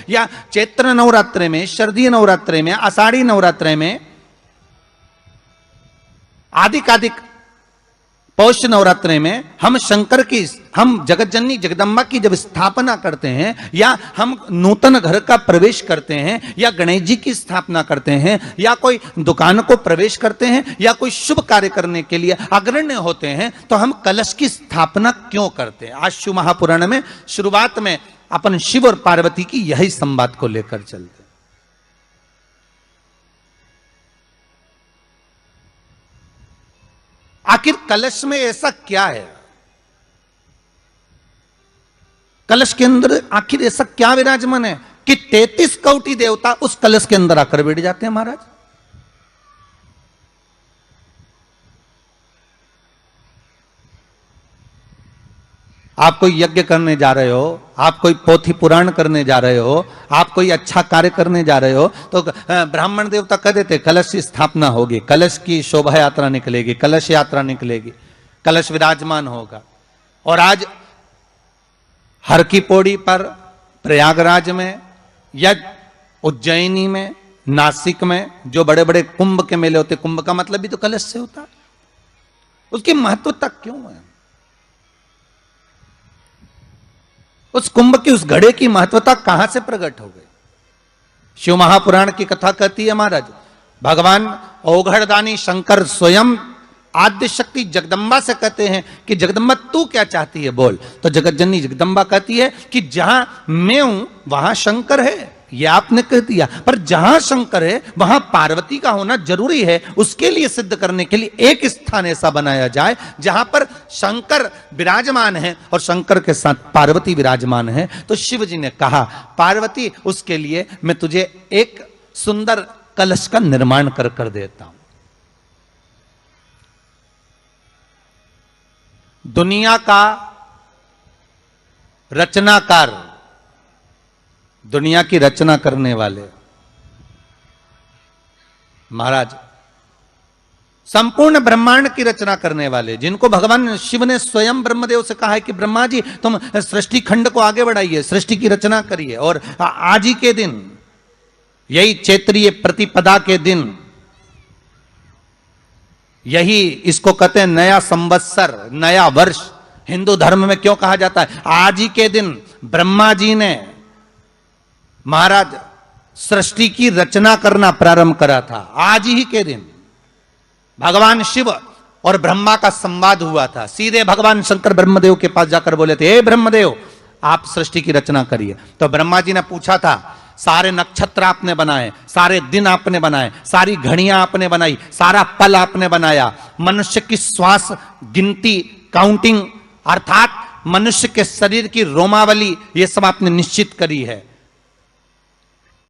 या चैत्र नवरात्रे में, शरदीय नवरात्रे में, आषाढ़ी नवरात्रे में, आदिकादिक पौष नवरात्रे में हम शंकर की, हम जगतजननी जगदम्बा की जब स्थापना करते हैं, या हम नूतन घर का प्रवेश करते हैं, या गणेश जी की स्थापना करते हैं, या कोई दुकान को प्रवेश करते हैं, या कोई शुभ कार्य करने के लिए अग्रण्य होते हैं, तो हम कलश की स्थापना क्यों करते हैं? आज शिव महापुराण में शुरुआत में अपन शिव और पार्वती की यही संवाद को लेकर चलते। आखिर कलश में ऐसा क्या है? कलश के अंदर आखिर ऐसा क्या विराजमान है कि 33 कोटि देवता उस कलश के अंदर आकर बैठ जाते हैं? महाराज, आप कोई यज्ञ करने जा रहे हो, आप कोई पोथी पुराण करने जा रहे हो, आप कोई अच्छा कार्य करने जा रहे हो, तो ब्राह्मण देवता कह देते कलश की स्थापना होगी, कलश की शोभा यात्रा निकलेगी, कलश यात्रा निकलेगी, कलश विराजमान होगा। और आज हर की पौड़ी पर, प्रयागराज में, या उज्जैनी में, नासिक में जो बड़े बड़े कुंभ के मेले होते, कुंभ का मतलब भी तो कलश से होता, उसकी महत्वता क्यों है? उस कुंभ की, उस घड़े की महत्वता कहां से प्रकट हो गई? शिव महापुराण की कथा कहती है महाराज, भगवान ओघड़दानी शंकर स्वयं आद्य शक्ति जगदम्बा से कहते हैं कि जगदम्बा तू क्या चाहती है बोल। तो जगतजननी जगदम्बा कहती है कि जहां मैं हूं वहां शंकर है। ये आपने कह दिया, पर जहां शंकर है वहां पार्वती का होना जरूरी है। उसके लिए सिद्ध करने के लिए एक स्थान ऐसा बनाया जाए जहां पर शंकर विराजमान है और शंकर के साथ पार्वती विराजमान है। तो शिव जी ने कहा, पार्वती उसके लिए मैं तुझे एक सुंदर कलश का निर्माण कर देता हूं। दुनिया का रचनाकार, दुनिया की रचना करने वाले महाराज, संपूर्ण ब्रह्मांड की रचना करने वाले, जिनको भगवान शिव ने स्वयं ब्रह्मदेव से कहा है कि ब्रह्मा जी तुम सृष्टि खंड को आगे बढ़ाइए, सृष्टि की रचना करिए। और आज ही के दिन, यही चैत्रीय प्रतिपदा के दिन, यही इसको कहते हैं नया संवत्सर, नया वर्ष। हिंदू धर्म में क्यों कहा जाता है? आज ही के दिन ब्रह्मा जी ने महाराज सृष्टि की रचना करना प्रारंभ करा था। आज ही के दिन भगवान शिव और ब्रह्मा का संवाद हुआ था। सीधे भगवान शंकर ब्रह्मदेव के पास जाकर बोले थे, हे ब्रह्मदेव आप सृष्टि की रचना करिए। तो ब्रह्मा जी ने पूछा था, सारे नक्षत्र आपने बनाए, सारे दिन आपने बनाए, सारी घड़ियां आपने बनाई, सारा पल आपने बनाया, मनुष्य की श्वास गिनती, काउंटिंग, अर्थात मनुष्य के शरीर की रोमावली, ये सब आपने निश्चित करी है।